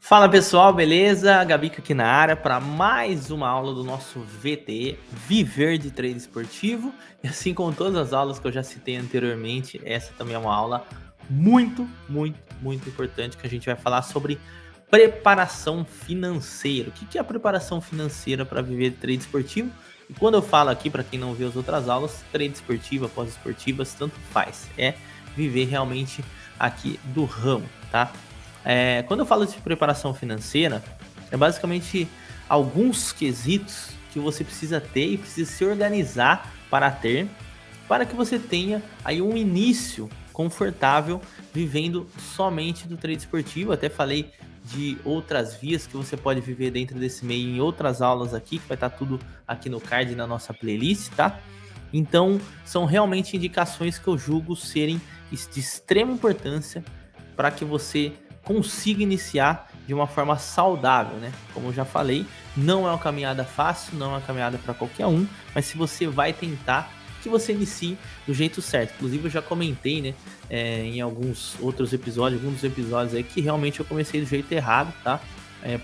Fala pessoal, beleza? Gabica aqui na área para mais uma aula do nosso VTE, Viver de Trade Esportivo. E assim como todas as aulas que eu já citei anteriormente, essa também é uma aula muito importante que a gente vai falar sobre preparação financeira. O que é a preparação financeira para viver de trade esportivo? E quando eu falo aqui, para quem não viu as outras aulas, trade esportiva, pós-esportivas, tanto faz. É viver realmente aqui do ramo, tá? Quando eu falo de preparação financeira, é basicamente alguns quesitos que você precisa ter e precisa se organizar para ter, para que você tenha aí um início confortável vivendo somente do trade esportivo. Até falei de outras vias que você pode viver dentro desse meio em outras aulas aqui, que vai estar tudo aqui no card na nossa playlist, tá? Então, são realmente indicações que eu julgo serem de extrema importância para que você consiga iniciar de uma forma saudável, né? Como eu já falei, não é uma caminhada fácil, não é uma caminhada para qualquer um, mas se você vai tentar, que você inicie do jeito certo. Inclusive eu já comentei, né, em alguns outros episódios, alguns dos episódios aí, que realmente eu comecei do jeito errado, tá?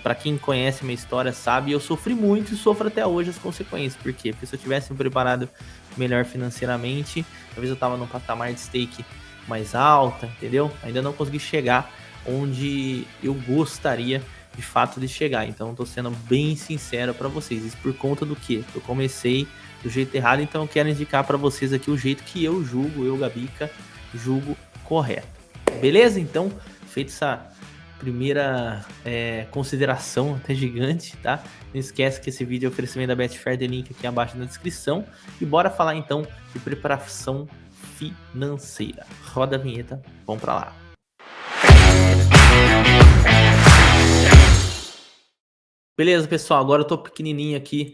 Para quem conhece minha história sabe, eu sofri muito e sofro até hoje as consequências. Por quê? Porque se eu tivesse me preparado melhor financeiramente, talvez eu tava num patamar de stake mais alta, entendeu? Ainda não consegui chegar onde eu gostaria de fato de chegar. Então, estou sendo bem sincero para vocês. Isso por conta do que? Eu comecei do jeito errado, então eu quero indicar para vocês aqui o jeito que eu julgo, eu, Gabica, julgo correto. Beleza? Então, feita essa primeira consideração até gigante, tá? Não esquece que esse vídeo é oferecimento da Betfair, tem link aqui abaixo na descrição. E bora falar então de preparação financeira. Roda a vinheta, vamos para lá. Beleza, pessoal, agora eu tô pequenininho aqui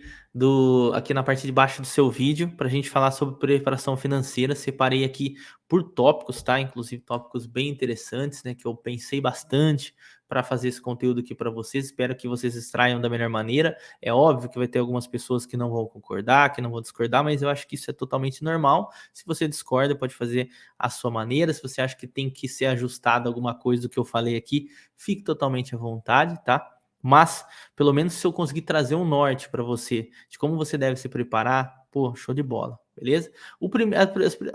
na parte de baixo do seu vídeo pra gente falar sobre preparação financeira. Separei aqui por tópicos, tá? Inclusive tópicos bem interessantes, né, que eu pensei bastante para fazer esse conteúdo aqui para vocês. Espero que vocês extraiam da melhor maneira. É óbvio que vai ter algumas pessoas que não vão concordar, que não vão discordar, mas eu acho que isso é totalmente normal. Se você discorda, pode fazer a sua maneira. Se você acha que tem que ser ajustado alguma coisa do que eu falei aqui, fique totalmente à vontade, tá? Mas, pelo menos se eu conseguir trazer um norte para você de como você deve se preparar, pô, show de bola, beleza?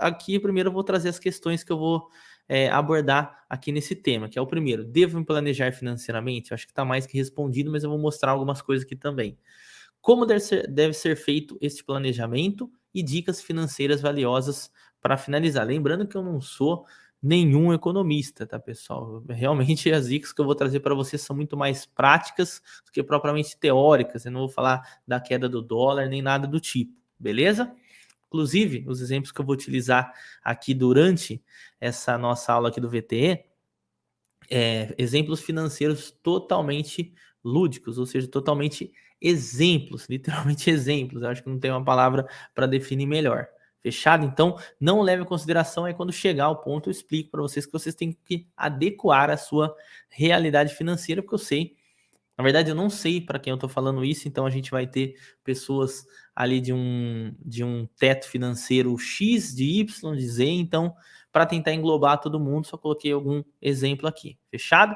Aqui primeiro eu vou trazer as questões que eu vou abordar aqui nesse tema, que é o primeiro. Devo me planejar financeiramente? Eu acho que está mais que respondido, mas eu vou mostrar algumas coisas aqui também. Como deve ser feito este planejamento e dicas financeiras valiosas para finalizar. Lembrando que eu não sou nenhum economista, tá, pessoal? Realmente as dicas que eu vou trazer para vocês são muito mais práticas do que propriamente teóricas. Eu não vou falar da queda do dólar nem nada do tipo, beleza? Inclusive, os exemplos que eu vou utilizar aqui durante essa nossa aula aqui do VTE, exemplos financeiros totalmente lúdicos, ou seja, totalmente exemplos, literalmente exemplos. Eu acho que não tem uma palavra para definir melhor. Fechado? Então, não leve em consideração aí quando chegar ao ponto, eu explico para vocês que vocês têm que adequar a sua realidade financeira, porque eu sei, na verdade eu não sei para quem eu estou falando isso, então a gente vai ter pessoas ali de um teto financeiro X, de Y, de Z, então para tentar englobar todo mundo, só coloquei algum exemplo aqui. Fechado?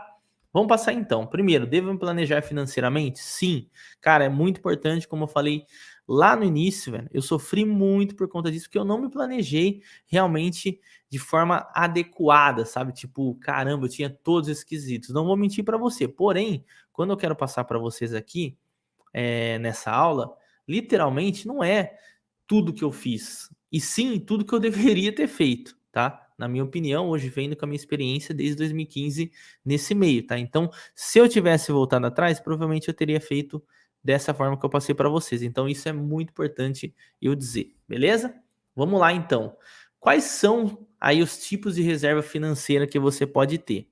Vamos passar então. Primeiro, devo me planejar financeiramente? Sim. Cara, é muito importante, como eu falei lá no início, velho. Eu sofri muito por conta disso, porque eu não me planejei realmente de forma adequada, sabe? Tipo, caramba, eu tinha todos esses quesitos. Não vou mentir para você. Porém, quando eu quero passar para vocês aqui, nessa aula, literalmente não é tudo que eu fiz, e sim tudo que eu deveria ter feito, tá? Na minha opinião, hoje vendo com a minha experiência desde 2015 nesse meio, tá? Então, se eu tivesse voltado atrás, provavelmente eu teria feito dessa forma que eu passei para vocês. Então, isso é muito importante eu dizer, beleza? Vamos lá então. Quais são aí os tipos de reserva financeira que você pode ter?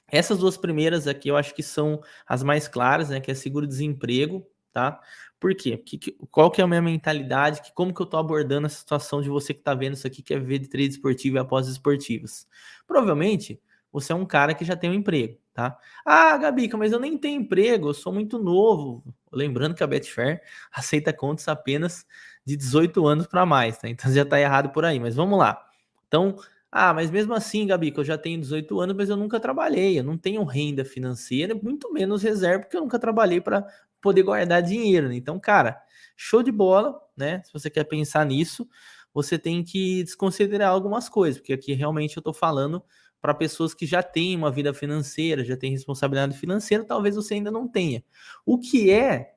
Essas duas primeiras aqui eu acho que são as mais claras, né? Que é seguro-desemprego, tá? Por quê? Qual que é a minha mentalidade? Como que eu tô abordando a situação de você que tá vendo isso aqui, que é viver de trade esportivo e apostas esportivas? Provavelmente você é um cara que já tem um emprego, tá? Ah, Gabica, mas eu nem tenho emprego, eu sou muito novo. Lembrando que a Betfair aceita contas apenas de 18 anos para mais, tá? Então já tá errado por aí, mas vamos lá. Então, Ah, mas mesmo assim, Gabi, que eu já tenho 18 anos, mas eu nunca trabalhei, eu não tenho renda financeira, muito menos reserva, porque eu nunca trabalhei para poder guardar dinheiro, né? Então, cara, show de bola, né? Se você quer pensar nisso, você tem que desconsiderar algumas coisas, porque aqui realmente eu tô falando para pessoas que já têm uma vida financeira, já têm responsabilidade financeira, talvez você ainda não tenha. O que é,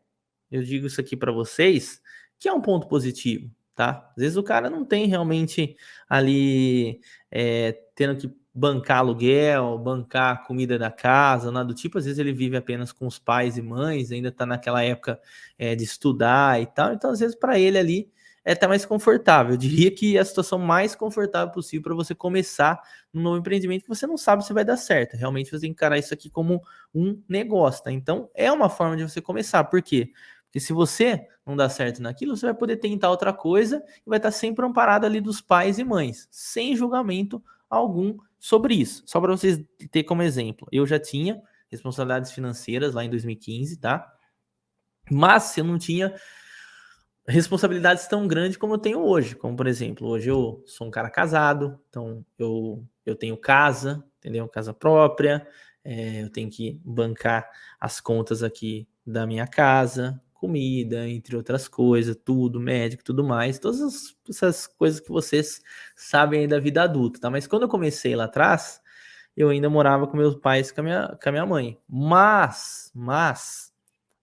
eu digo isso aqui para vocês, que é um ponto positivo, tá? Às vezes o cara não tem realmente ali tendo que bancar aluguel, bancar a comida da casa, nada do tipo. Às vezes ele vive apenas com os pais e mães, ainda tá naquela época de estudar e tal. Então, às vezes, para ele ali tá mais confortável. Eu diria que é a situação mais confortável possível para você começar um novo empreendimento que você não sabe se vai dar certo. Realmente você tem que encarar isso aqui como um negócio, tá? Então, é uma forma de você começar. Por quê? Porque se você não dá certo naquilo, você vai poder tentar outra coisa e vai estar sempre amparado ali dos pais e mães, sem julgamento algum sobre isso. Só para vocês terem como exemplo, eu já tinha responsabilidades financeiras lá em 2015, tá? Mas eu não tinha responsabilidades tão grandes como eu tenho hoje. Como, por exemplo, hoje eu sou um cara casado, então eu tenho casa, entendeu? Casa própria, eu tenho que bancar as contas aqui da minha casa, comida, entre outras coisas, tudo, médico, tudo mais, essas coisas que vocês sabem aí da vida adulta, tá? Mas quando eu comecei lá atrás, eu ainda morava com meus pais e com a minha mãe. Mas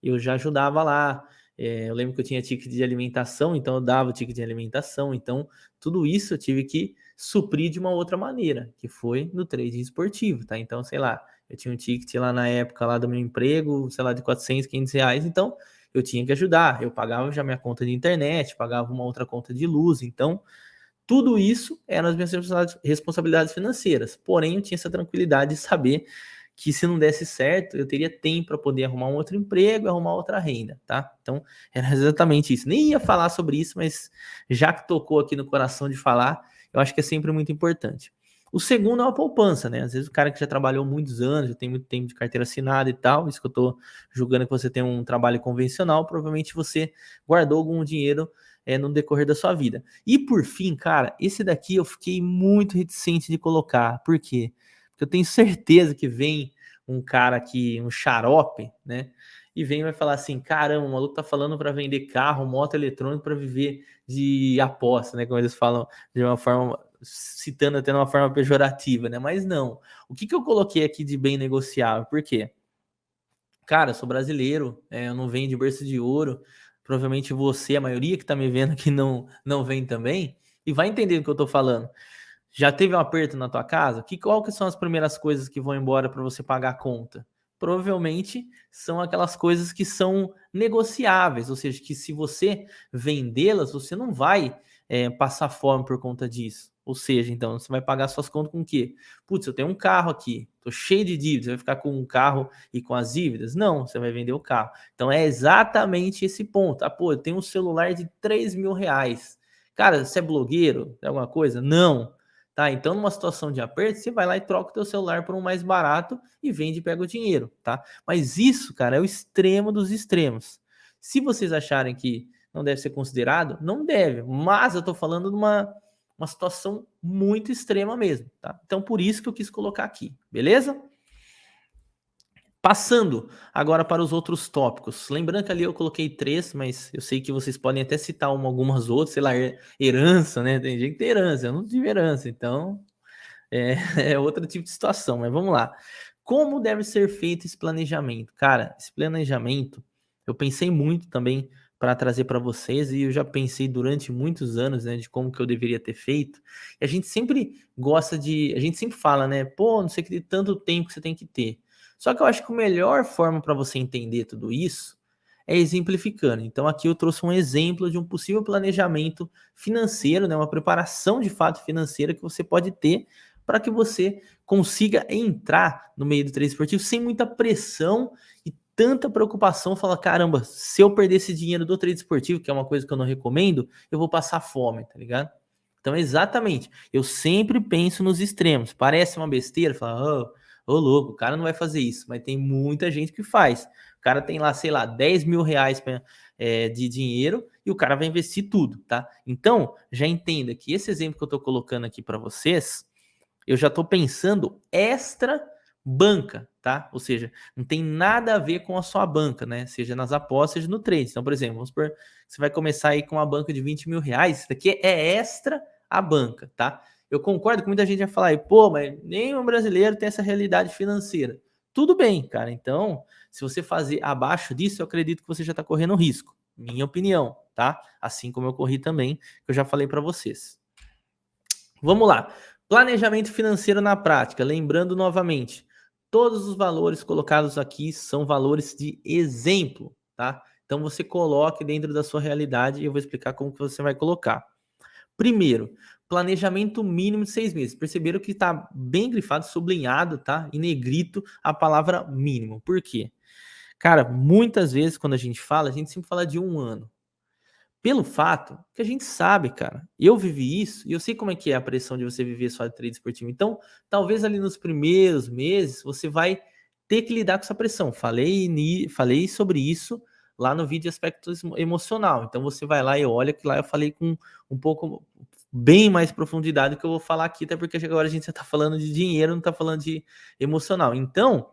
eu já ajudava lá. Eu lembro que eu tinha ticket de alimentação, então eu dava o ticket de alimentação. Então, tudo isso eu tive que suprir de uma outra maneira, que foi no trading esportivo, tá? Então, sei lá, eu tinha um ticket lá na época lá do meu emprego, sei lá, de 400, 500 reais, então eu tinha que ajudar. Eu pagava já minha conta de internet, pagava uma outra conta de luz, então tudo isso eram as minhas responsabilidades financeiras. Porém, eu tinha essa tranquilidade de saber que se não desse certo, eu teria tempo para poder arrumar um outro emprego, arrumar outra renda, tá? Então, era exatamente isso. Nem ia falar sobre isso, mas já que tocou aqui no coração de falar, eu acho que é sempre muito importante. O segundo é uma poupança, né? Às vezes o cara que já trabalhou muitos anos, já tem muito tempo de carteira assinada e tal, isso que eu tô julgando que você tem um trabalho convencional, provavelmente você guardou algum dinheiro no decorrer da sua vida. E por fim, cara, esse daqui eu fiquei muito reticente de colocar. Por quê? Porque eu tenho certeza que vem um cara aqui, um xarope, né? E vem e vai falar assim: caramba, o maluco tá falando para vender carro, moto eletrônica para viver de aposta, né? Como eles falam de uma forma, citando até de uma forma pejorativa, né? Mas não. O que eu coloquei aqui de bem negociável? Por quê? Cara, eu sou brasileiro, eu não venho de berço de ouro. Provavelmente você, a maioria que tá me vendo aqui, não vem também. E vai entender o que eu tô falando. Já teve um aperto na tua casa? Qual que são as primeiras coisas que vão embora para você pagar a conta? Provavelmente são aquelas coisas que são negociáveis, ou seja, que se você vendê-las, você não vai passar fome por conta disso. Ou seja, então você vai pagar suas contas com o quê? Putz, eu tenho um carro aqui, tô cheio de dívidas, você vai ficar com um carro e com as dívidas? Não, você vai vender o carro. Então é exatamente esse ponto. Ah, pô, eu tenho um celular de 3.000 reais. Cara, você é blogueiro? É alguma coisa? Não. Tá, então numa situação de aperto, você vai lá e troca o teu celular por um mais barato e vende e pega o dinheiro, tá? Mas isso, cara, é o extremo dos extremos. Se vocês acharem que não deve ser considerado, não deve, mas eu tô falando de uma situação muito extrema mesmo, tá? Então por isso que eu quis colocar aqui, beleza? Passando agora para os outros tópicos. Lembrando que ali eu coloquei 3, mas eu sei que vocês podem até citar algumas outras, sei lá, herança, né? Tem gente que tem herança, eu não tive herança, então é, é outro tipo de situação, mas vamos lá. Como deve ser feito esse planejamento? Cara, esse planejamento eu pensei muito também para trazer para vocês e eu já pensei durante muitos anos, né, de como que eu deveria ter feito. E a gente sempre a gente sempre fala, né, pô, não sei que tanto tempo que você tem que ter. Só que eu acho que a melhor forma para você entender tudo isso é exemplificando. Então aqui eu trouxe um exemplo de um possível planejamento financeiro, né, uma preparação de fato financeira que você pode ter para que você consiga entrar no meio do trade esportivo sem muita pressão e tanta preocupação, falar, caramba, se eu perder esse dinheiro do trade esportivo, que é uma coisa que eu não recomendo, eu vou passar fome, tá ligado? Então, exatamente, eu sempre penso nos extremos. Parece uma besteira, falar, ô louco, o cara não vai fazer isso, mas tem muita gente que faz. O cara tem lá, sei lá, 10.000 reais de dinheiro e o cara vai investir tudo, tá? Então, já entenda que esse exemplo que eu tô colocando aqui para vocês eu já estou pensando extra banca, tá? Ou seja, não tem nada a ver com a sua banca, né? Seja nas apostas, seja no trade. Então, por exemplo, vamos supor que você vai começar aí com uma banca de 20 mil reais, isso daqui é extra a banca, tá? Eu concordo que muita gente vai falar aí, pô, mas nenhum brasileiro tem essa realidade financeira. Tudo bem, cara. Então, se você fazer abaixo disso, eu acredito que você já está correndo risco. Minha opinião, tá? Assim como eu corri também, que eu já falei para vocês. Vamos lá. Planejamento financeiro na prática. Lembrando novamente, todos os valores colocados aqui são valores de exemplo, tá? Então você coloque dentro da sua realidade e eu vou explicar como que você vai colocar. Primeiro, planejamento mínimo de 6 meses. Perceberam que está bem grifado, sublinhado, tá? Em negrito a palavra mínimo. Por quê? Cara, muitas vezes quando a gente fala, a gente sempre fala de 1 ano. Pelo fato que a gente sabe, cara, eu vivi isso e eu sei como é que é a pressão de você viver só de trade esportivo. Então, talvez ali nos primeiros meses você vai ter que lidar com essa pressão. Falei sobre isso lá no vídeo de aspecto emocional. Então você vai lá e olha que lá eu falei com um pouco bem mais profundidade do que eu vou falar aqui, até porque agora a gente já está falando de dinheiro, não está falando de emocional. Então,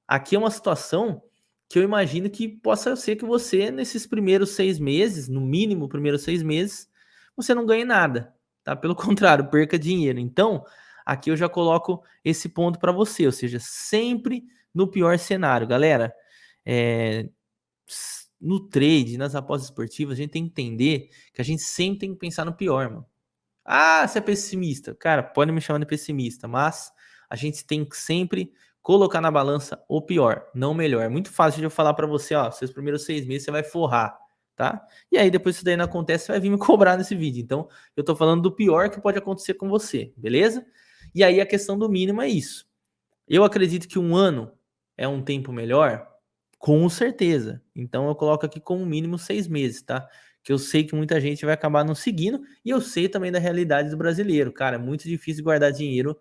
aqui é uma situação que eu imagino que possa ser que você, nesses primeiros 6 meses, no mínimo, primeiros 6 meses, você não ganhe nada, tá? Pelo contrário, perca dinheiro. Então, aqui eu já coloco esse ponto para você, ou seja, sempre no pior cenário. Galera, é, no trade, nas apostas esportivas, a gente tem que entender que a gente sempre tem que pensar no pior, mano. Ah, você é pessimista. Cara, pode me chamar de pessimista, mas a gente tem que sempre colocar na balança o pior, não o melhor. É muito fácil de eu falar para você, ó, seus primeiros 6 meses você vai forrar, tá? E aí depois isso daí não acontece, você vai vir me cobrar nesse vídeo. Então, eu tô falando do pior que pode acontecer com você, beleza? E aí a questão do mínimo é isso. Eu acredito que 1 ano é um tempo melhor, com certeza. Então eu coloco aqui como mínimo 6 meses, tá? Que eu sei que muita gente vai acabar não seguindo e eu sei também da realidade do brasileiro. Cara, é muito difícil guardar dinheiro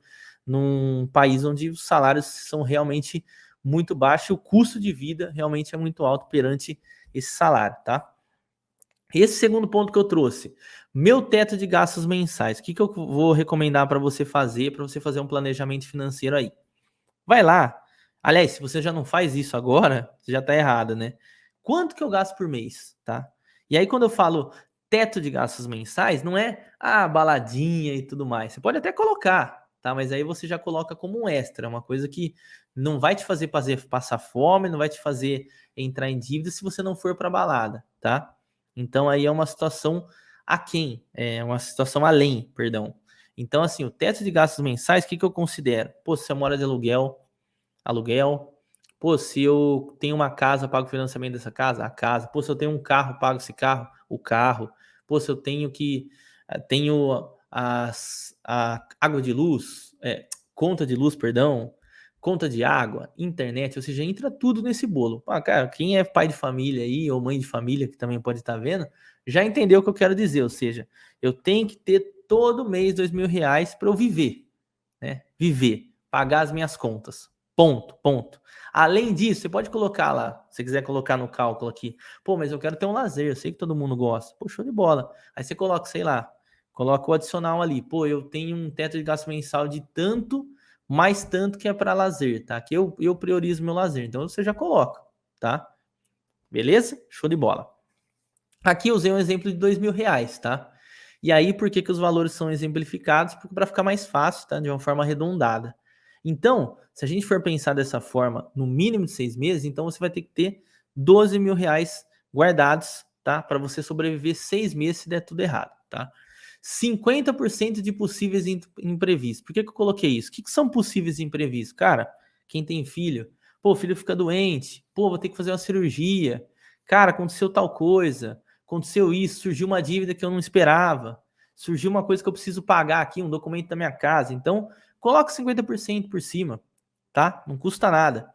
num país onde os salários são realmente muito baixos e o custo de vida realmente é muito alto perante esse salário, tá? Esse segundo ponto que eu trouxe, meu teto de gastos mensais. O que eu vou recomendar para você fazer um planejamento financeiro aí? Vai lá. Aliás, se você já não faz isso agora, você já tá errado, né? Quanto que eu gasto por mês, tá? E aí, quando eu falo teto de gastos mensais, não é baladinha e tudo mais. Você pode até colocar, tá? Mas aí você já coloca como um extra, uma coisa que não vai te fazer passar fome, não vai te fazer entrar em dívida se você não for para balada, tá? Então aí é uma situação aquém, é uma situação além, perdão. Então, assim, o teto de gastos mensais, o que eu considero? Pô, se você mora de aluguel. Pô, se eu tenho uma casa, pago o financiamento dessa casa, a casa. Pô, se eu tenho um carro, pago esse carro, o carro. Pô, se eu tenho a água de luz, conta de luz, perdão, conta de água, internet, ou seja, entra tudo nesse bolo. Ah, cara, quem é pai de família aí, ou mãe de família, que também pode estar vendo, já entendeu o que eu quero dizer, ou seja, eu tenho que ter todo mês R$ 2.000 para eu viver, né? Viver, pagar as minhas contas. Ponto. Além disso, você pode colocar lá, se você quiser colocar no cálculo aqui, pô, mas eu quero ter um lazer, eu sei que todo mundo gosta. Pô, show de bola. Aí você coloca, sei lá, coloca o adicional ali. Pô, eu tenho um teto de gasto mensal de tanto, mais tanto que é para lazer, tá? Que eu priorizo meu lazer. Então você já coloca, tá? Beleza? Show de bola. Aqui eu usei um exemplo de R$ 2.000, tá? E aí, por que os valores são exemplificados? Porque para ficar mais fácil, tá? De uma forma arredondada. Então, se a gente for pensar dessa forma, no mínimo de 6 meses, então você vai ter que ter R$ 12.000 guardados, tá? Para você sobreviver 6 meses se der tudo errado, tá? 50% de possíveis imprevistos. Por que eu coloquei isso? O que são possíveis imprevistos? Cara, quem tem filho, pô, o filho fica doente, pô, vou ter que fazer uma cirurgia, cara, aconteceu tal coisa, aconteceu isso, surgiu uma dívida que eu não esperava, surgiu uma coisa que eu preciso pagar aqui, um documento da minha casa. Então, coloca 50% por cima, tá? Não custa nada.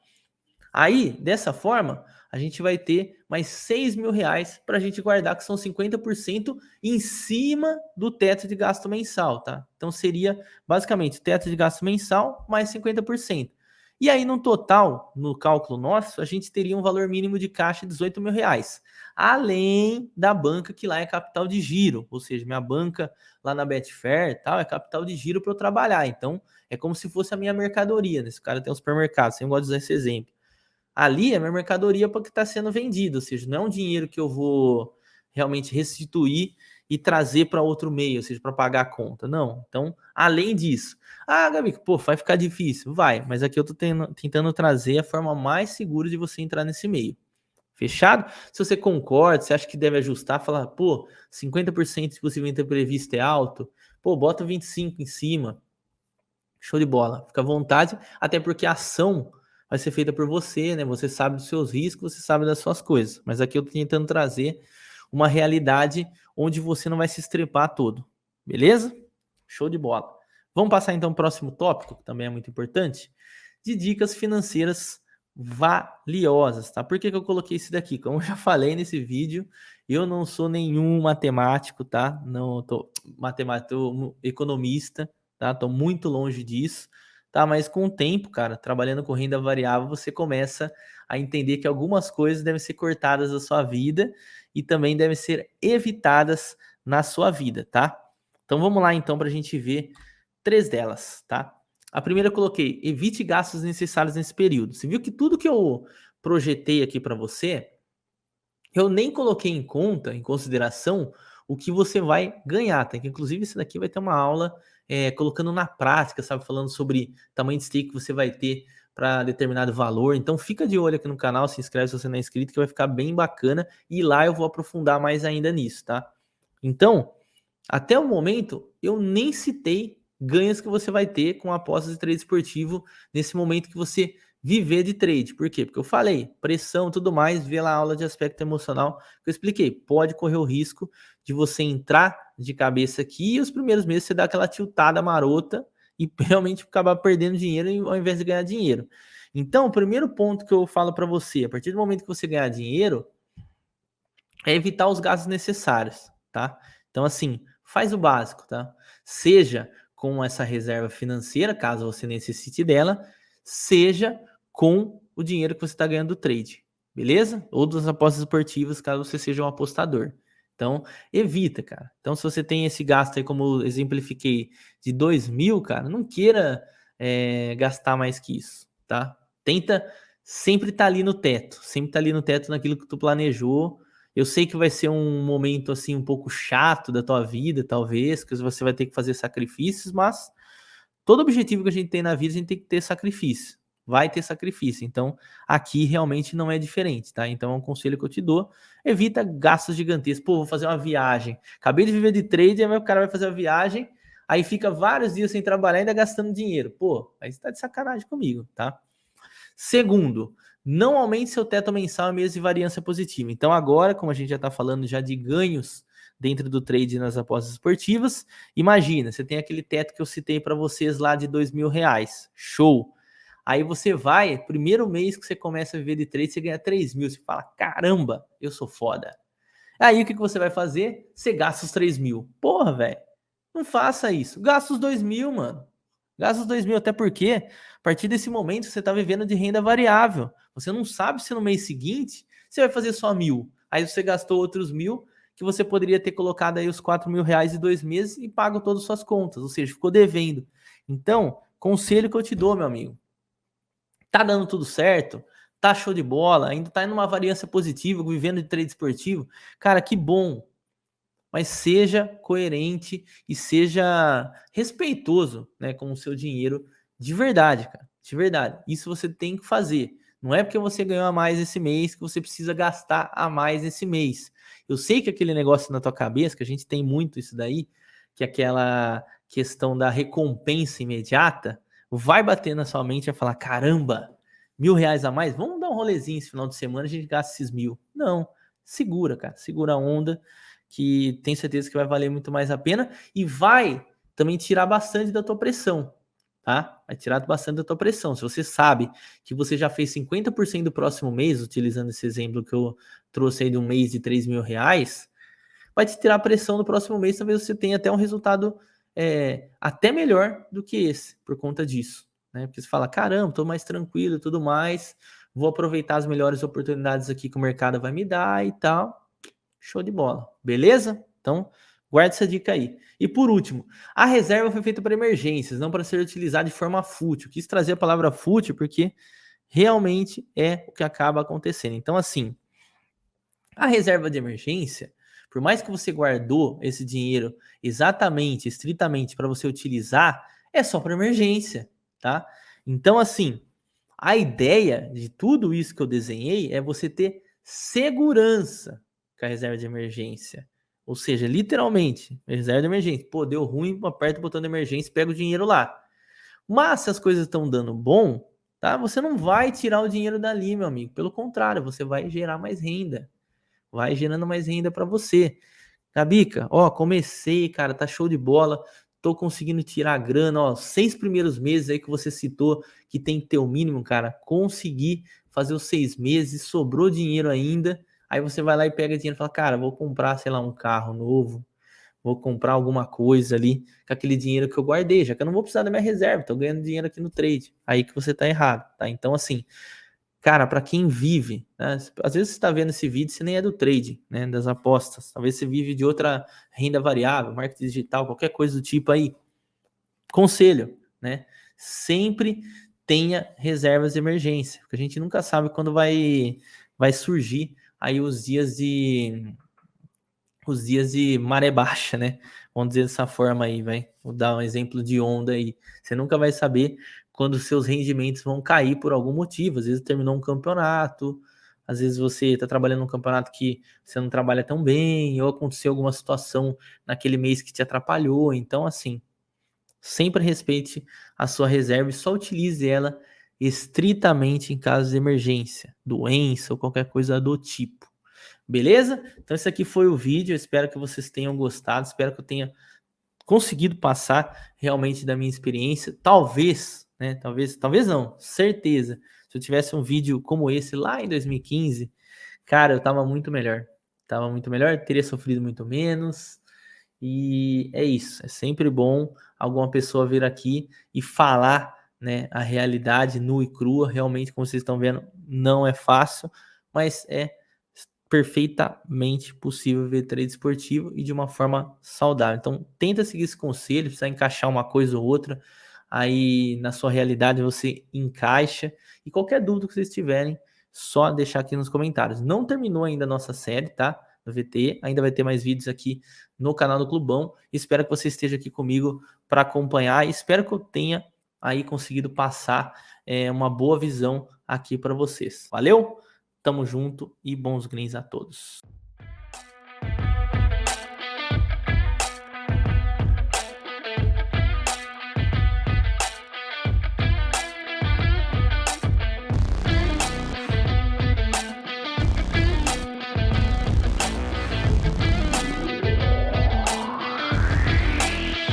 Aí, dessa forma, a gente vai ter mais R$ 6.000 para a gente guardar, que são 50% em cima do teto de gasto mensal, tá? Então seria basicamente o teto de gasto mensal mais 50%. E aí, no total, no cálculo nosso, a gente teria um valor mínimo de caixa de R$ 18.000, além da banca que lá é capital de giro, ou seja, minha banca lá na Betfair e tal é capital de giro para eu trabalhar. Então, é como se fosse a minha mercadoria. Esse cara tem um supermercado, sempre gosto de usar esse exemplo. Ali é minha mercadoria para que está sendo vendido, ou seja, não é um dinheiro que eu vou realmente restituir e trazer para outro meio, ou seja, para pagar a conta. Não. Então, além disso, Gabi, pô, vai ficar difícil. Vai, mas aqui eu tô tentando trazer a forma mais segura de você entrar nesse meio. Fechado? Se você concorda, você acha que deve ajustar, falar, pô, 50% de possivelmente previsto é alto, pô, bota 25 em cima. Show de bola. Fica à vontade, até porque a ação vai ser feita por você, né? Você sabe dos seus riscos, você sabe das suas coisas. Mas aqui eu tô tentando trazer uma realidade onde você não vai se estrepar todo. Beleza? Show de bola. Vamos passar então para o próximo tópico, que também é muito importante, de dicas financeiras valiosas, tá? Por que eu coloquei isso daqui? Como eu já falei nesse vídeo, eu não sou nenhum matemático, tá? Não tô matemático, economista, tá? Tô muito longe disso, tá? Mas com o tempo, cara, trabalhando com renda variável, você começa a entender que algumas coisas devem ser cortadas da sua vida e também devem ser evitadas na sua vida, tá? Então vamos lá então para a gente ver 3 delas, tá? A primeira eu coloquei, evite gastos necessários nesse período. Você viu que tudo que eu projetei aqui para você, eu nem coloquei em conta, em consideração, o que você vai ganhar, tá? Que inclusive isso daqui vai ter uma aula colocando na prática, sabe? Falando sobre tamanho de stake que você vai ter para determinado valor. Então fica de olho aqui no canal, se inscreve se você não é inscrito, que vai ficar bem bacana. E lá eu vou aprofundar mais ainda nisso, tá? Então, até o momento, eu nem citei ganhos que você vai ter com apostas de trade esportivo nesse momento que você viver de trade. Por quê? Porque eu falei, pressão e tudo mais, vê lá a aula de aspecto emocional que eu expliquei. Pode correr o risco de você entrar de cabeça aqui e os primeiros meses você dá aquela tiltada marota e realmente acabar perdendo dinheiro ao invés de ganhar dinheiro. Então, o primeiro ponto que eu falo para você, a partir do momento que você ganhar dinheiro, é evitar os gastos necessários, tá? Então, assim, faz o básico, tá? Seja com essa reserva financeira, caso você necessite dela, seja com o dinheiro que você está ganhando do trade, beleza? Ou das apostas esportivas, caso você seja um apostador. Então, evita, cara. Então, se você tem esse gasto aí, como eu exemplifiquei, de 2.000, cara, não queira gastar mais que isso, tá? Tenta sempre estar ali no teto, sempre estar ali no teto naquilo que tu planejou. Eu sei que vai ser um momento assim um pouco chato da tua vida, talvez, que você vai ter que fazer sacrifícios, mas todo objetivo que a gente tem na vida, a gente tem que ter sacrifício. Vai ter sacrifício. Então, aqui realmente não é diferente, tá? Então, é um conselho que eu te dou. Evita gastos gigantescos. Pô, vou fazer uma viagem. Acabei de viver de trade, aí o cara vai fazer uma viagem, aí fica vários dias sem trabalhar e ainda gastando dinheiro. Pô, aí você tá de sacanagem comigo, tá? Segundo, não aumente seu teto mensal em meses de variância positiva. Então agora, como a gente já está falando já de ganhos dentro do trade nas apostas esportivas, imagina, você tem aquele teto que eu citei para vocês lá de R$ 2.000. Show! Aí você vai, primeiro mês que você começa a viver de trade, você ganha 3.000. Você fala, caramba, eu sou foda. Aí o que você vai fazer? Você gasta os 3.000. Porra, velho, não faça isso. Gasta os 2.000, mano. Gasta os 2.000, até porque a partir desse momento você está vivendo de renda variável. Você não sabe se no mês seguinte você vai fazer só 1.000. Aí você gastou outros 1.000 que você poderia ter colocado aí os R$ 4.000 em 2 meses e pago todas as suas contas, ou seja, ficou devendo. Então, conselho que eu te dou, meu amigo. Tá dando tudo certo? Tá show de bola? Ainda tá em uma variância positiva, vivendo de trade esportivo? Cara, que bom, mas seja coerente e seja respeitoso, né, com o seu dinheiro de verdade, cara, de verdade. Isso você tem que fazer. Não é porque você ganhou a mais esse mês que você precisa gastar a mais esse mês. Eu sei que aquele negócio na tua cabeça, que a gente tem muito isso daí, que é aquela questão da recompensa imediata, vai bater na sua mente e vai falar, caramba, R$ 1.000 a mais? Vamos dar um rolezinho esse final de semana, a gente gasta esses 1.000. Não, segura, cara, segura a onda, que tenho certeza que vai valer muito mais a pena e vai também tirar bastante da tua pressão, tá? Vai tirar bastante da tua pressão. Se você sabe que você já fez 50% do próximo mês, utilizando esse exemplo que eu trouxe aí de um mês de R$ 3.000, vai te tirar a pressão do próximo mês, talvez você tenha até um resultado até melhor do que esse, por conta disso, né? Porque você fala, caramba, tô mais tranquilo e tudo mais, vou aproveitar as melhores oportunidades aqui que o mercado vai me dar e tal. Show de bola, beleza? Então, guarda essa dica aí. E por último, a reserva foi feita para emergências, não para ser utilizada de forma fútil. Quis trazer a palavra fútil porque realmente é o que acaba acontecendo. Então, assim, a reserva de emergência, por mais que você guardou esse dinheiro exatamente, estritamente para você utilizar, é só para emergência, tá? Então, assim, a ideia de tudo isso que eu desenhei é você ter segurança com a reserva de emergência. Ou seja, literalmente, reserva de emergência. Pô, deu ruim, aperta o botão de emergência e pega o dinheiro lá. Mas se as coisas estão dando bom, tá? Você não vai tirar o dinheiro dali, meu amigo. Pelo contrário, você vai gerar mais renda. Vai gerando mais renda para você. Gabica, ó, comecei, cara, tá show de bola. Tô conseguindo tirar a grana, ó, 6 primeiros meses aí que você citou que tem que ter o mínimo, cara. Consegui fazer os 6 meses, sobrou dinheiro ainda. Aí você vai lá e pega dinheiro e fala, cara, vou comprar, sei lá, um carro novo, vou comprar alguma coisa ali com aquele dinheiro que eu guardei, já que eu não vou precisar da minha reserva, tô ganhando dinheiro aqui no trade. Aí que você tá errado, tá? Então, assim, cara, para quem vive, né? Às vezes você está vendo esse vídeo, você nem é do trade, né? Das apostas. Talvez você vive de outra renda variável, marketing digital, qualquer coisa do tipo aí. Conselho, né? Sempre tenha reservas de emergência, porque a gente nunca sabe quando vai surgir aí os dias de maré baixa, né? Vamos dizer dessa forma aí, vai. Vou dar um exemplo de onda aí. Você nunca vai saber quando os seus rendimentos vão cair por algum motivo. Às vezes terminou um campeonato, às vezes você está trabalhando num campeonato que você não trabalha tão bem, ou aconteceu alguma situação naquele mês que te atrapalhou. Então, assim, sempre respeite a sua reserva e só utilize ela estritamente em caso de emergência, doença ou qualquer coisa do tipo. Beleza? Então esse aqui foi o vídeo, eu espero que vocês tenham gostado, espero que eu tenha conseguido passar realmente da minha experiência. Talvez, né? Talvez não, certeza. Se eu tivesse um vídeo como esse lá em 2015, cara, eu tava muito melhor. Tava muito melhor, teria sofrido muito menos. E é isso, é sempre bom alguma pessoa vir aqui e falar, né, a realidade nua e crua. Realmente, como vocês estão vendo, não é fácil, mas é perfeitamente possível ver trade esportivo e de uma forma saudável. Então, tenta seguir esse conselho, precisa encaixar uma coisa ou outra, aí na sua realidade você encaixa. E qualquer dúvida que vocês tiverem, só deixar aqui nos comentários. Não terminou ainda a nossa série, tá? No VT, ainda vai ter mais vídeos aqui no canal do Clubão. Espero que você esteja aqui comigo para acompanhar. Espero que eu tenha aí conseguido passar uma boa visão aqui para vocês. Valeu? Tamo junto e bons greens a todos.